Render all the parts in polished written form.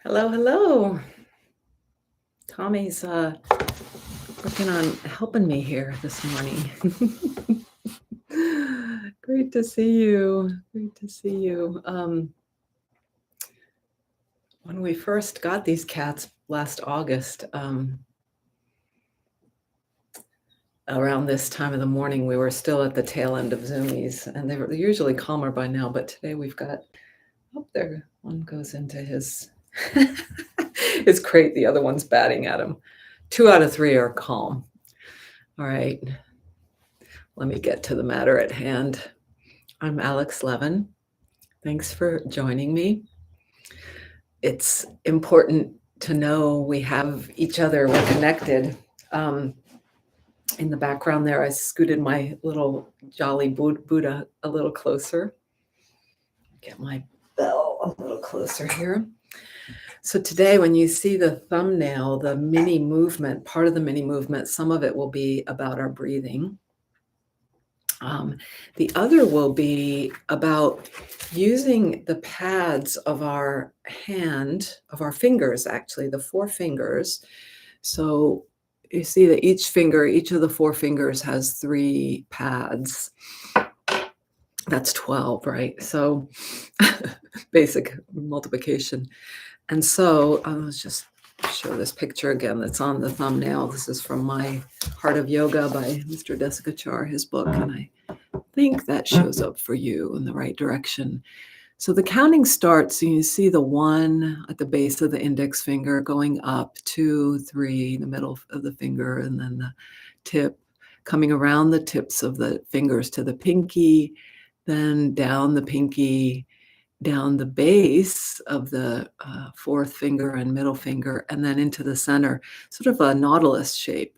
Hello, hello. Tommy's working on helping me here this morning. Great to see you. Great to see you. When we first got these cats last August, around this time of the morning, we were still at the tail end of Zoomies, and they were usually calmer by now, but today we've got, oh, there, one goes into his his crate, the other one's batting at him. 2 out of 3 are calm. All right, let me get to the matter at hand. I'm aLex Levin. Thanks for joining me. It's important to know we have each other, we're connected. In the background there, I scooted my little jolly Buddha a little closer. Get my bell a little closer here. So today, when you see the thumbnail, the mini movement, part of the mini movement, some of it will be about our breathing. The other will be about using the pads of our hand, of our fingers, actually, the 4 fingers. So you see that each of the 4 fingers has 3 pads. That's 12, right? So basic multiplication. And so let's just show this picture again that's on the thumbnail. This is from my Heart of Yoga by Mr. Desikachar, his book, and I think that shows up for you in the right direction. So the counting starts, and you see the 1 at the base of the index finger going up, 2, 3, the middle of the finger, and then the tip coming around the tips of the fingers to the pinky, then down the pinky, down the base of the 4th finger and middle finger, and then into the center, sort of a nautilus shape.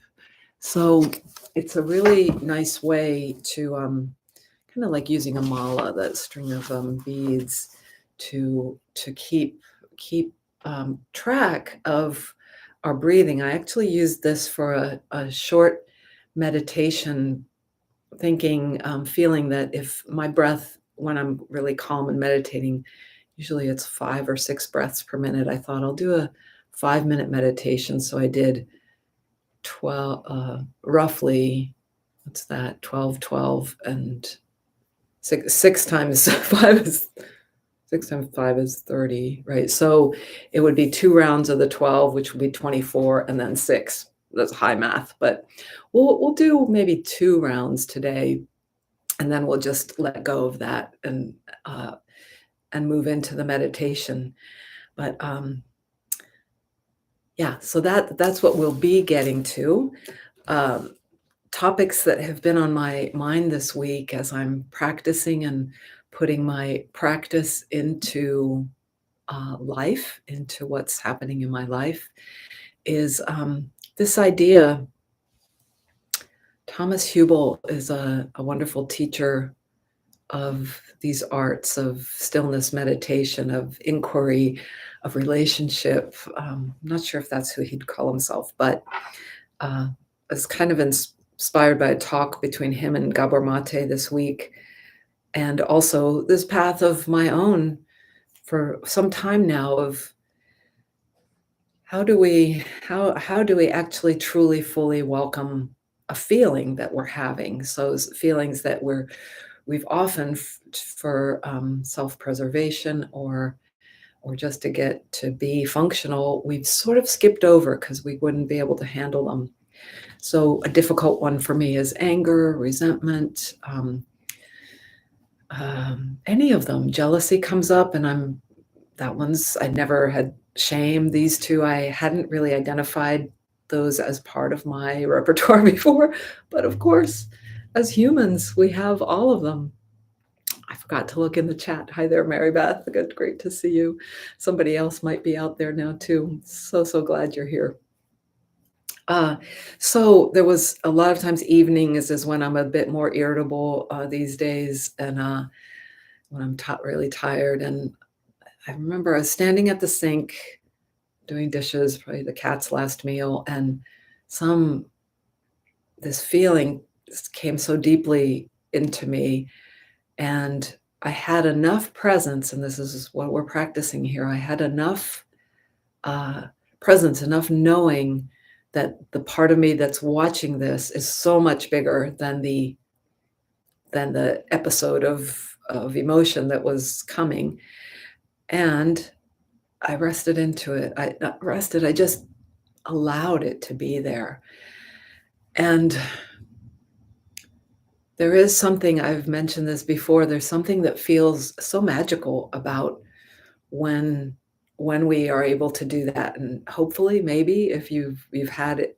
So it's a really nice way to kind of like using a mala, that string of beads, to keep track of our breathing. I actually used this for a short meditation, thinking, feeling that if my breath, when I'm really calm and meditating, usually it's 5 or 6 breaths per minute. I thought I'll do a 5-minute meditation. So I did 12, roughly, what's that? 12, 12, and 6 times 5 is 6 times 5 is 30, right? So it would be 2 rounds of the 12, which would be 24, and then 6. That's high math, but we'll do maybe 2 rounds today, and then we'll just let go of that and move into the meditation. But yeah, so that's what we'll be getting to. Topics that have been on my mind this week as I'm practicing and putting my practice into life, into what's happening in my life, is this idea. Thomas Hubel is a wonderful teacher of these arts of stillness meditation, of inquiry, of relationship. I'm not sure if that's who he'd call himself, but I was kind of inspired by a talk between him and Gabor Mate this week, and also this path of my own for some time now of how do we actually truly fully welcome a feeling that we're having. So feelings that we've often for self-preservation or just to get to be functional, we've sort of skipped over because we wouldn't be able to handle them. So a difficult one for me is anger, resentment, any of them. Jealousy comes up, and I never had shame. These 2, I hadn't really identified those as part of my repertoire before, but of course, as humans, we have all of them. I forgot to look in the chat. Hi there, Mary Beth. Good, great to see you. Somebody else might be out there now too. So glad you're here. So there was a lot of times evenings is when I'm a bit more irritable these days, and when I'm really tired. And I remember I was standing at the sink doing dishes, probably the cat's last meal, and this feeling just came so deeply into me. And I had enough presence, and this is what we're practicing here. I had enough presence, enough knowing that the part of me that's watching this is so much bigger than the episode of emotion that was coming. And I rested into it. I not rested, I just allowed it to be there. And there is something, I've mentioned this before, there's something that feels so magical about when when we are able to do that. And hopefully, maybe if you've had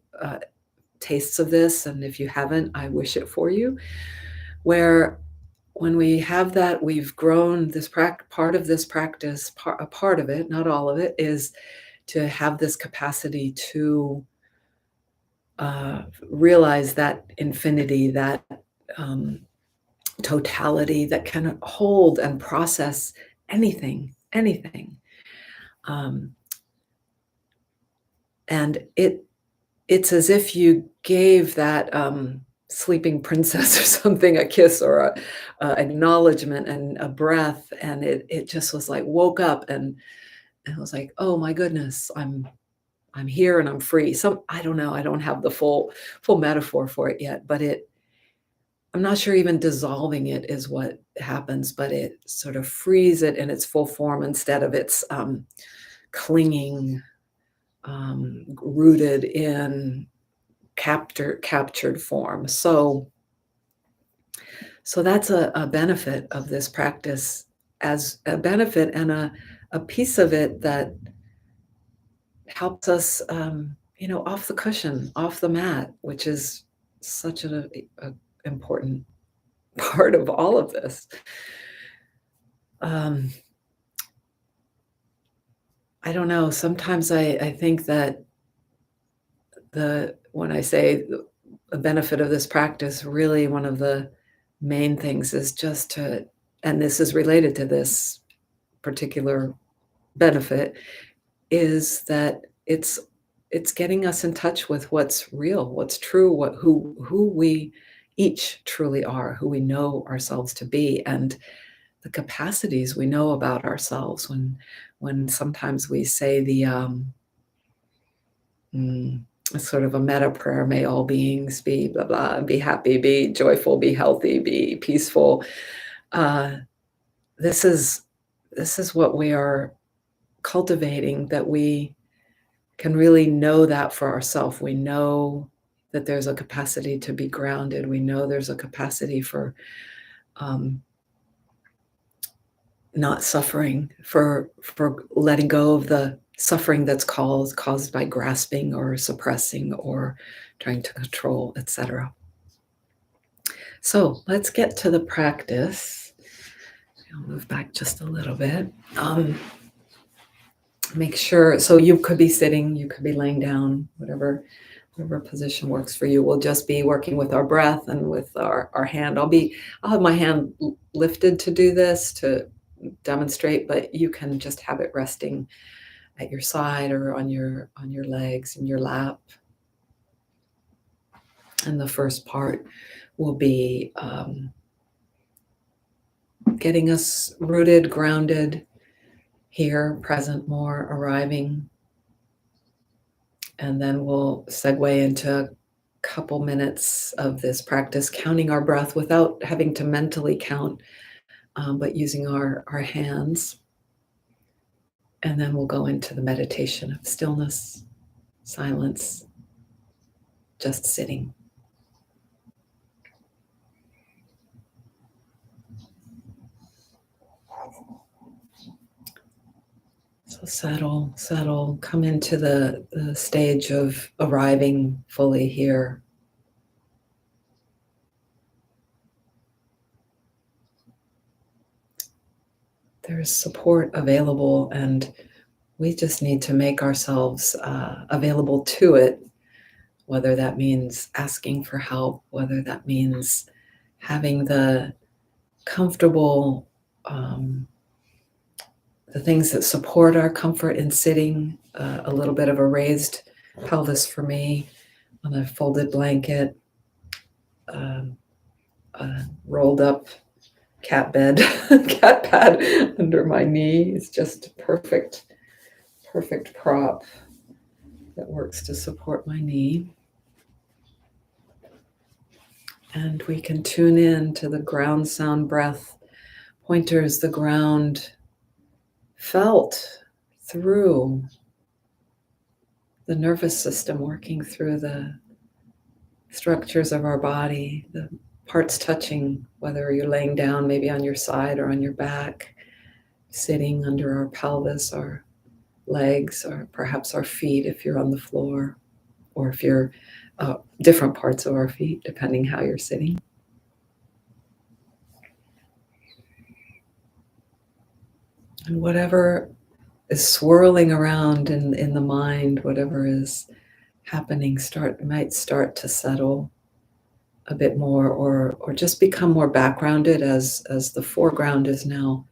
tastes of this, and if you haven't, I wish it for you, where when we have that, we've grown this part of this practice, a part of it, not all of it, is to have this capacity to realize that infinity, that um, totality that can hold and process anything, anything. Um, and it's as if you gave that sleeping princess or something a kiss or a acknowledgement and a breath, and it just was like woke up and it was like, oh my goodness, I'm here and I'm free. I don't know, I don't have the full metaphor for it yet, but I'm not sure even dissolving it is what happens, but it sort of frees it in its full form instead of its clinging, rooted in captured form. So that's a benefit of this practice, as a benefit and a piece of it that helps us, off the cushion, off the mat, which is such a important part of all of this. Um, I don't know. Sometimes I think that when I say the benefit of this practice, really one of the main things is just to, and this is related to this particular benefit, is that it's getting us in touch with what's real, what's true, who we each truly are, who we know ourselves to be, and the capacities we know about ourselves. When sometimes we say it's sort of a meta prayer, may all beings be blah blah, be happy, be joyful, be healthy, be peaceful. Uh, this is what we are cultivating, that we can really know that for ourselves. We know that there's a capacity to be grounded. We know there's a capacity for not suffering, for letting go of the suffering that's caused by grasping or suppressing or trying to control, etc. So let's get to the practice. I'll move back just a little bit. Make sure, so you could be sitting, you could be laying down, whatever position works for you. We'll just be working with our breath and with our hand. I'll have my hand lifted to do this, to demonstrate, but you can just have it resting at your side or on your legs, in your lap. And the first part will be getting us rooted, grounded here, present more, arriving. And then we'll segue into a couple minutes of this practice, counting our breath without having to mentally count, but using our hands. And then we'll go into the meditation of stillness, silence, just sitting. So settle, come into the stage of arriving fully here. There's support available, and we just need to make ourselves available to it, whether that means asking for help, whether that means having the comfortable, the things that support our comfort in sitting, a little bit of a raised pelvis for me on a folded blanket, a rolled up cat bed, cat pad under my knee is just perfect perfect prop that works to support my knee. And we can tune in to the ground sound breath pointers, the ground felt through the nervous system, working through the structures of our body, the parts touching, whether you're laying down, maybe on your side or on your back, sitting under our pelvis, our legs, or perhaps our feet if you're on the floor, or if you're different parts of our feet, depending how you're sitting. And whatever is swirling around in the mind, whatever is happening, might start to settle a bit more, or just become more backgrounded as the foreground is now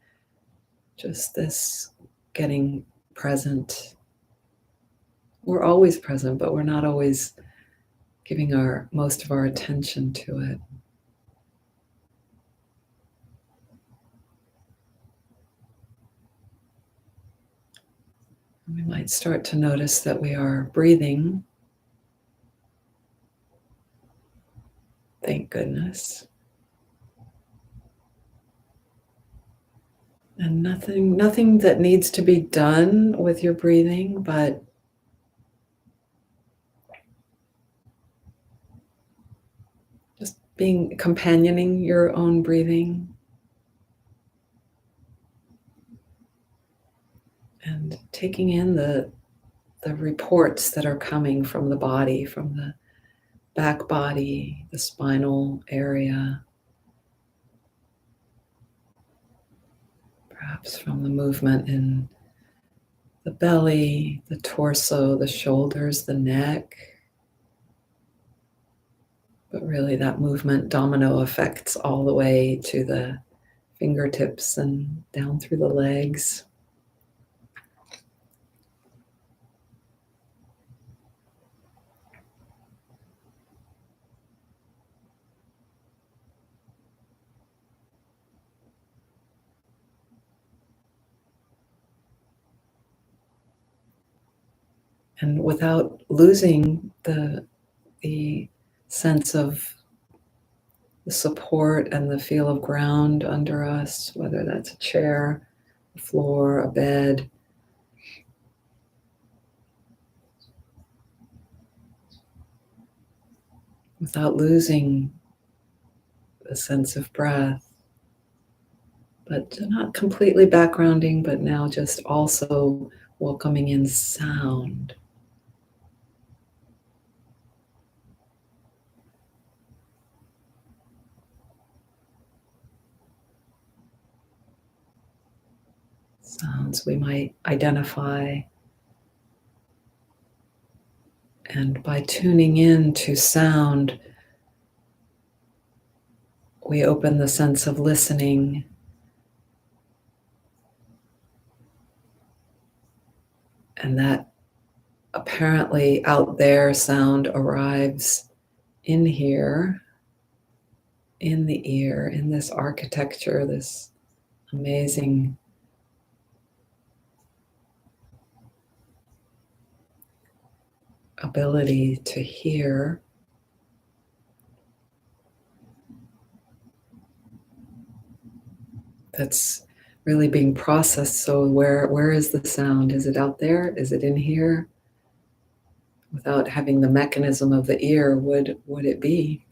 just this getting present. We're always present, but we're not always giving most of our attention to it. We might start to notice that we are breathing. Thank goodness. And nothing that needs to be done with your breathing, but just companioning your own breathing. And taking in the reports that are coming from the body, from the back body, the spinal area, perhaps from the movement in the belly, the torso, the shoulders, the neck. But really that movement domino effects all the way to the fingertips and down through the legs. And without losing the sense of the support and the feel of ground under us, whether that's a chair, a floor, a bed. Without losing the sense of breath, but not completely backgrounding, but now just also welcoming in sound. Sounds we might identify. And by tuning in to sound, we open the sense of listening. And that apparently out there sound arrives in here, in the ear, in this architecture, this amazing ability to hear. That's really being processed. So where is the sound? Is it out there? Is it in here? Without having the mechanism of the ear, would it be?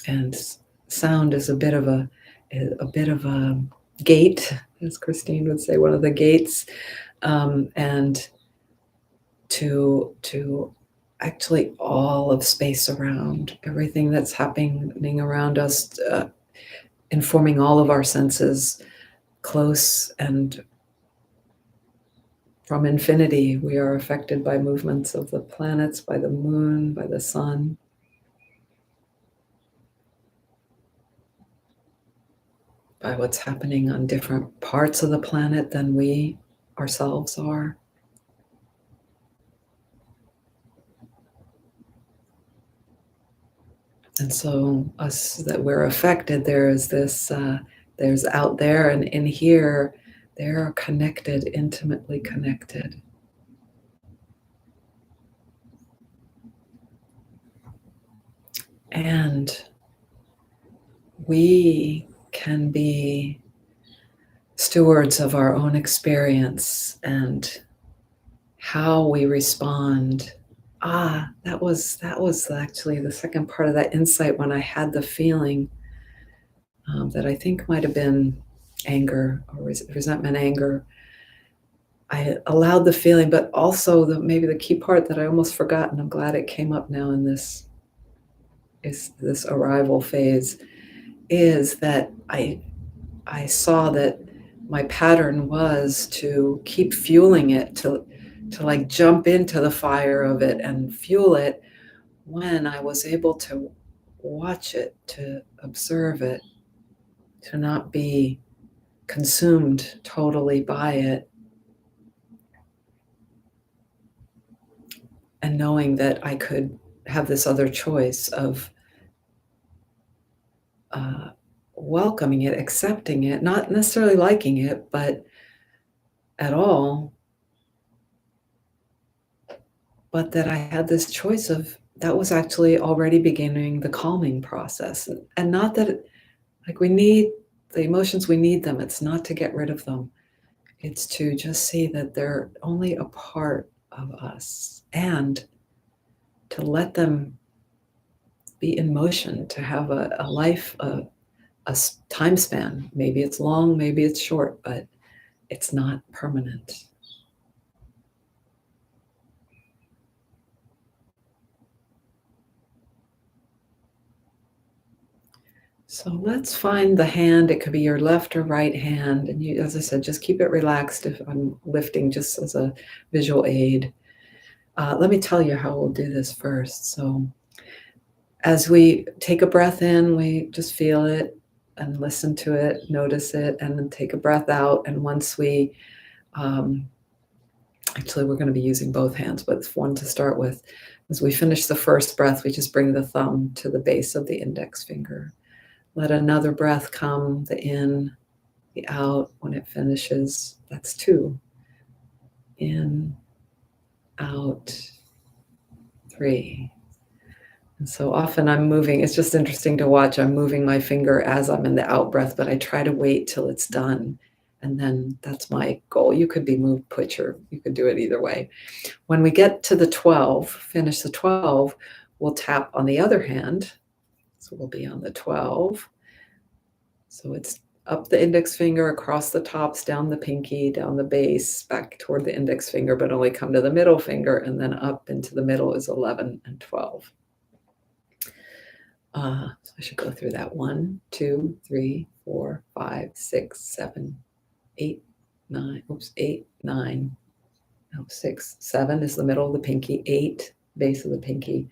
And sound is a bit of a gate, as Christine would say, one of the gates, and to actually all of space around, everything that's happening around us, informing all of our senses, close and from infinity. We are affected by movements of the planets, by the moon, by the sun. By what's happening on different parts of the planet than we ourselves are. And so us that we're affected, there is this, there's out there and in here, they're connected, intimately connected. And we can be stewards of our own experience and how we respond. That was actually the second part of that insight when I had the feeling that I think might have been anger or resentment, anger. I allowed the feeling, but also maybe the key part that I almost forgot, and I'm glad it came up now in this arrival phase, is that I saw that my pattern was to keep fueling it, to like jump into the fire of it and fuel it when I was able to watch it, to observe it, to not be consumed totally by it, and knowing that I could have this other choice of uh, welcoming it, accepting it, not necessarily liking it, but at all, but that I had this choice of that was actually already beginning the calming process. And not that, like, we need the emotions, we need them. It's not to get rid of them, it's to just see that they're only a part of us and to let them be in motion, to have a life, time span. Maybe it's long, maybe it's short, but it's not permanent. So let's find the hand. It could be your left or right hand. And you, as I said, just keep it relaxed if I'm lifting just as a visual aid. Let me tell you how we'll do this first. So as we take a breath in, we just feel it and listen to it, notice it, and then take a breath out. And once we, um, actually, we're going to be using both hands, but it's one to start with. As we finish the first breath, we just bring the thumb to the base of the index finger. Let another breath come, the in, the out. When it finishes, that's two. In, out, three. And so often I'm moving, it's just interesting to watch. I'm moving my finger as I'm in the out breath, but I try to wait till it's done. And then that's my goal. You could be moved, you could do it either way. When we get to the 12, finish the 12, we'll tap on the other hand. So we'll be on the 12. So it's up the index finger, across the tops, down the pinky, down the base, back toward the index finger, but only come to the middle finger, and then up into the middle is 11 and 12. So I should go through that. 1, 2, 3, 4, 5, 6, 7, 8, 9. Oops, 8, 9. No, 6. 7 is the middle of the pinky. 8, base of the pinky.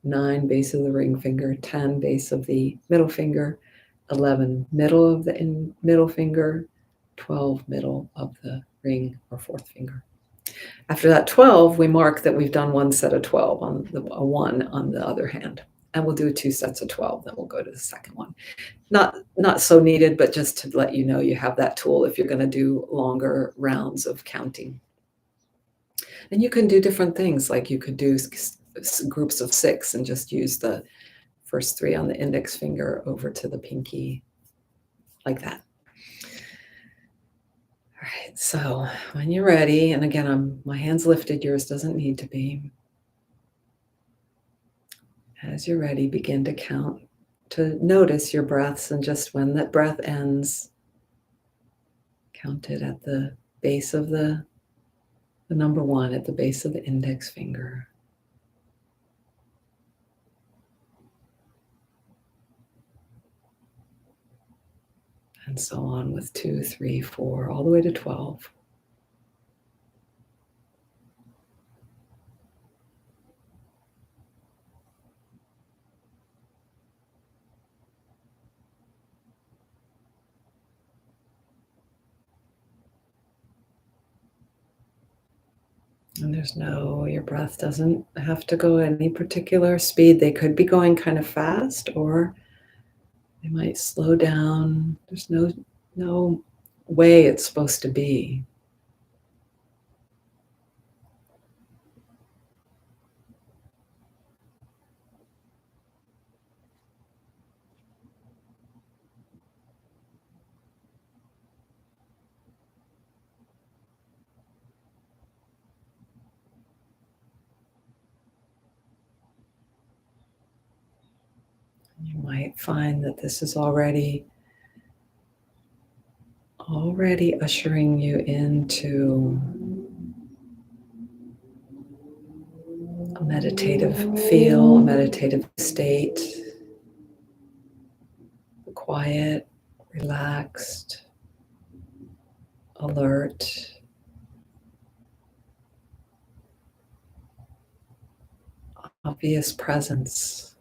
9, base of the ring finger. 10, base of the middle finger. 11, middle of the middle finger. 12, middle of the ring or fourth finger. After that 12, we mark that we've done one set of 12 on a 1 on the other hand. And we'll do 2 sets of 12, then we'll go to the second one. Not so needed, but just to let you know you have that tool if you're going to do longer rounds of counting. And you can do different things, like you could do groups of 6 and just use the first 3 on the index finger over to the pinky, like that. All right, so when you're ready, and again, my hand's lifted, yours doesn't need to be. As you're ready, begin to count, to notice your breaths, and just when that breath ends, count it at the base of the number 1, at the base of the index finger. And so on with 2, 3, 4, all the way to 12. And your breath doesn't have to go at any particular speed. They could be going kind of fast, or they might slow down. There's no way it's supposed to be. You might find that this is already ushering you into a meditative feel, a meditative state, quiet, relaxed, alert, obvious presence.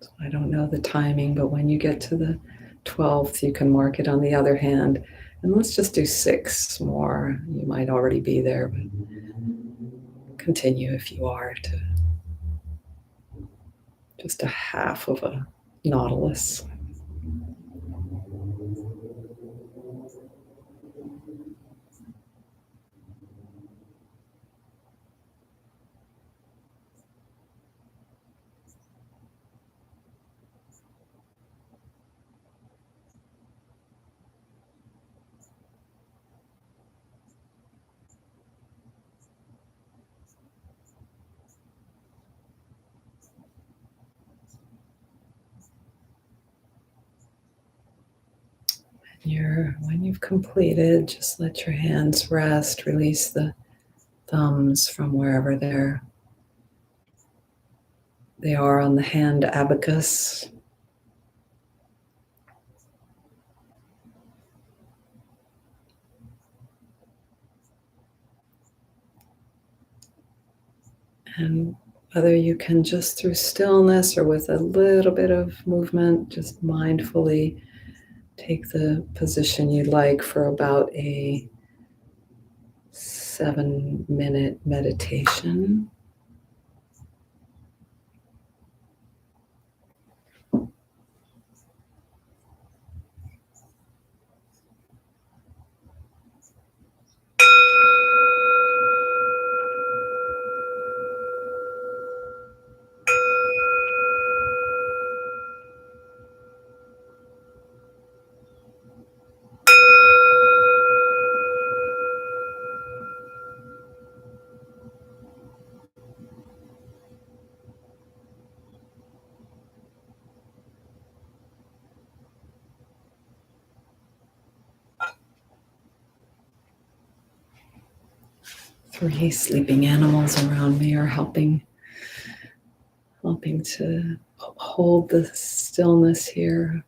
So I don't know the timing, but when you get to the 12th, you can mark it on the other hand. And let's just do 6 more. You might already be there, but continue if you are to just a half of a nautilus. When you've completed, just let your hands rest. Release the thumbs from wherever they are on the hand abacus. And whether you can just through stillness or with a little bit of movement, just mindfully take the position you'd like for about a 7-minute meditation. Three sleeping animals around me are helping to hold the stillness here.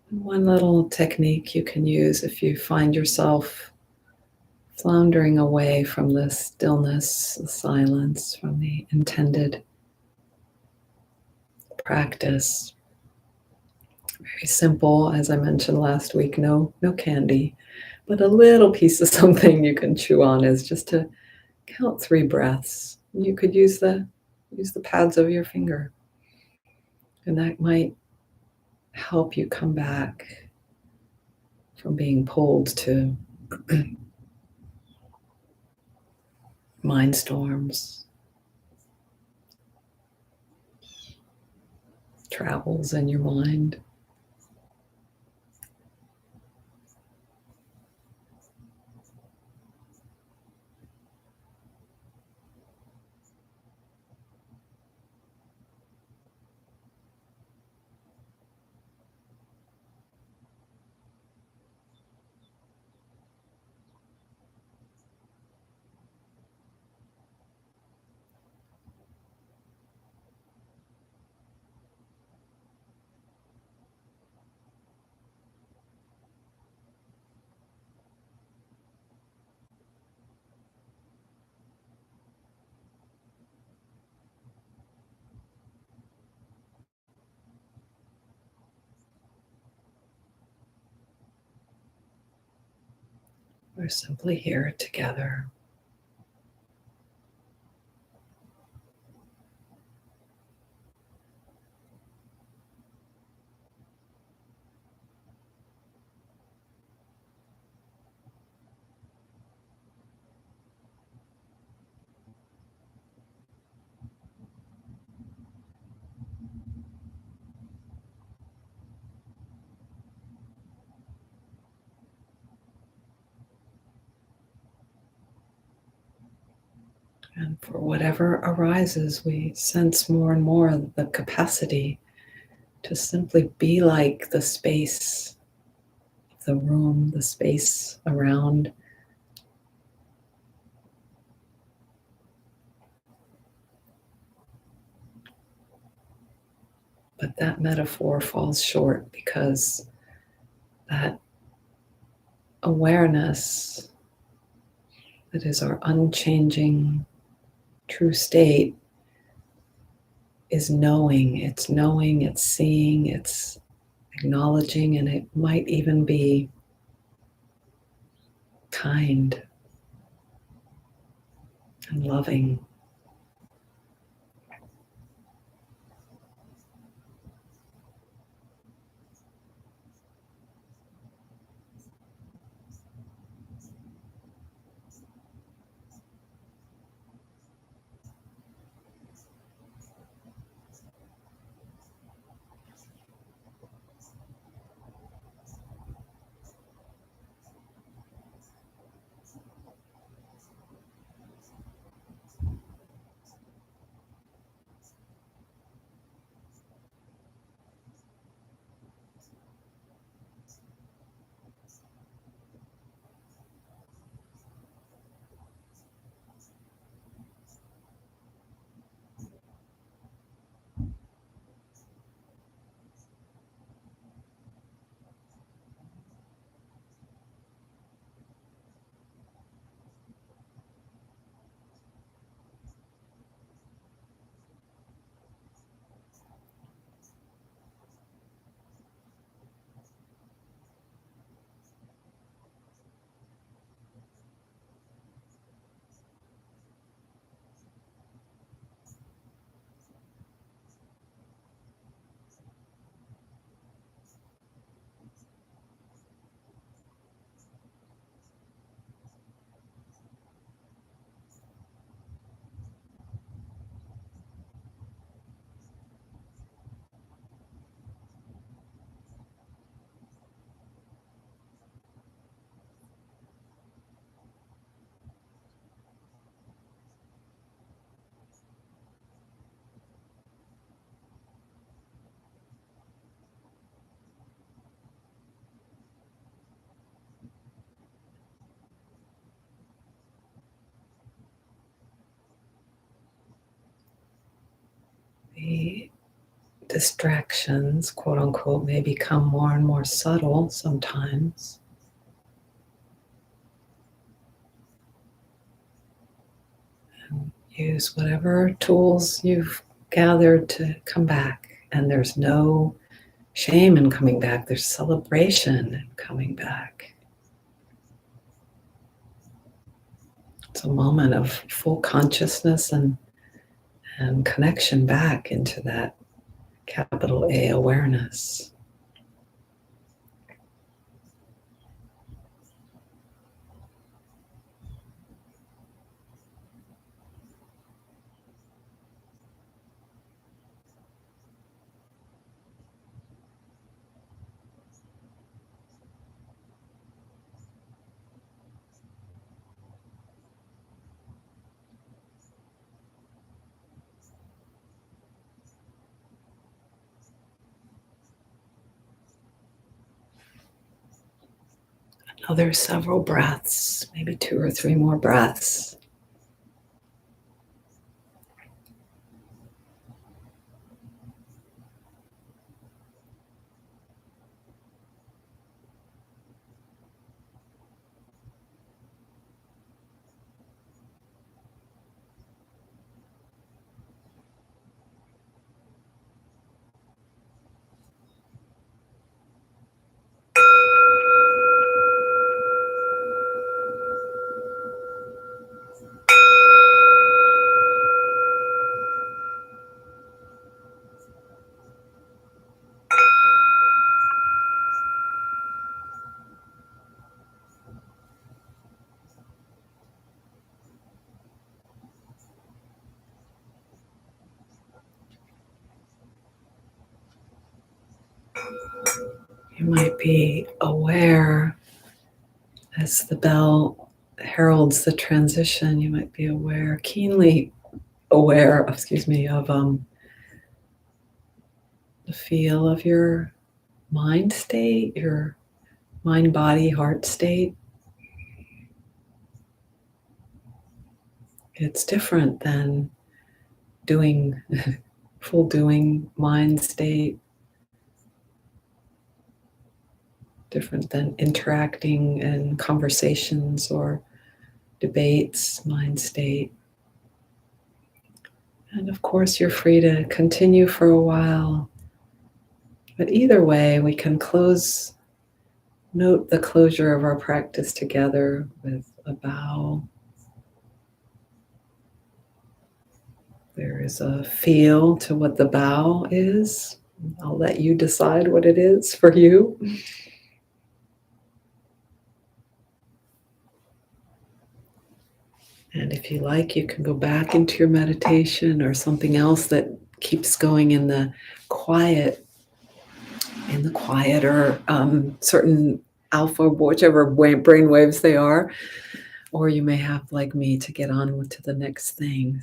One little technique you can use if you find yourself floundering away from the stillness, the silence, from the intended practice. Very simple, as I mentioned last week, no candy, but a little piece of something you can chew on is just to count 3 breaths. You could use the pads of your finger, and that might help you come back from being pulled to mind storms, travels in your mind. We're simply here together. And for whatever arises, we sense more and more the capacity to simply be like the space of the room, the space around. But that metaphor falls short because that awareness that is our unchanging true state is knowing. It's knowing, it's seeing, it's acknowledging, and it might even be kind and loving. The distractions, quote unquote, may become more and more subtle sometimes. And use whatever tools you've gathered to come back. And there's no shame in coming back, there's celebration in coming back. It's a moment of full consciousness and connection back into that capital A awareness. Another several breaths, maybe 2 or 3 more breaths. You might be aware as the bell heralds the transition. You might be aware, keenly aware, excuse me, of the feel of your mind state, your mind, body, heart state. It's different than doing full doing mind state, different than interacting in conversations or debates, mind state. And of course, you're free to continue for a while. But either way, we can note the closure of our practice together with a bow. There is a feel to what the bow is. I'll let you decide what it is for you. And if you like, you can go back into your meditation or something else that keeps going in the quiet, or certain alpha, whichever brain waves they are. Or you may have, like me, to get on to the next thing.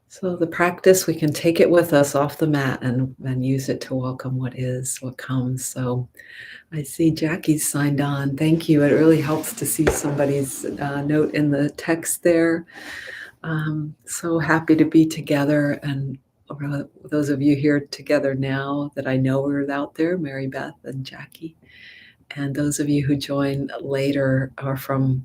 So the practice, we can take it with us off the mat and use it to welcome what is, what comes. So I see Jackie's signed on. Thank you. It really helps to see somebody's note in the text there. So happy to be together. And those of you here together now that I know are out there, Mary Beth and Jackie. And those of you who join later are from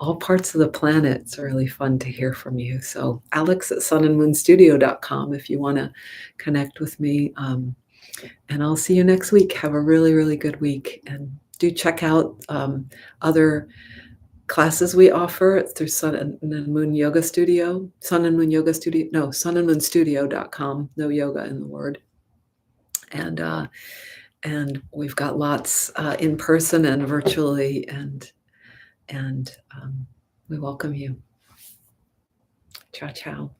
all parts of the planet. It's really fun to hear from you. So aLex at sunandmoonstudio.com if you want to connect with me. And I'll see you next week. Have a really, really good week. And do check out other classes we offer through Sun and Moon Yoga Studio. Sun and Moon Yoga Studio. No, sunandmoonstudio.com. No yoga in the word. And we've got lots in person and virtually, and we welcome you. Ciao, ciao.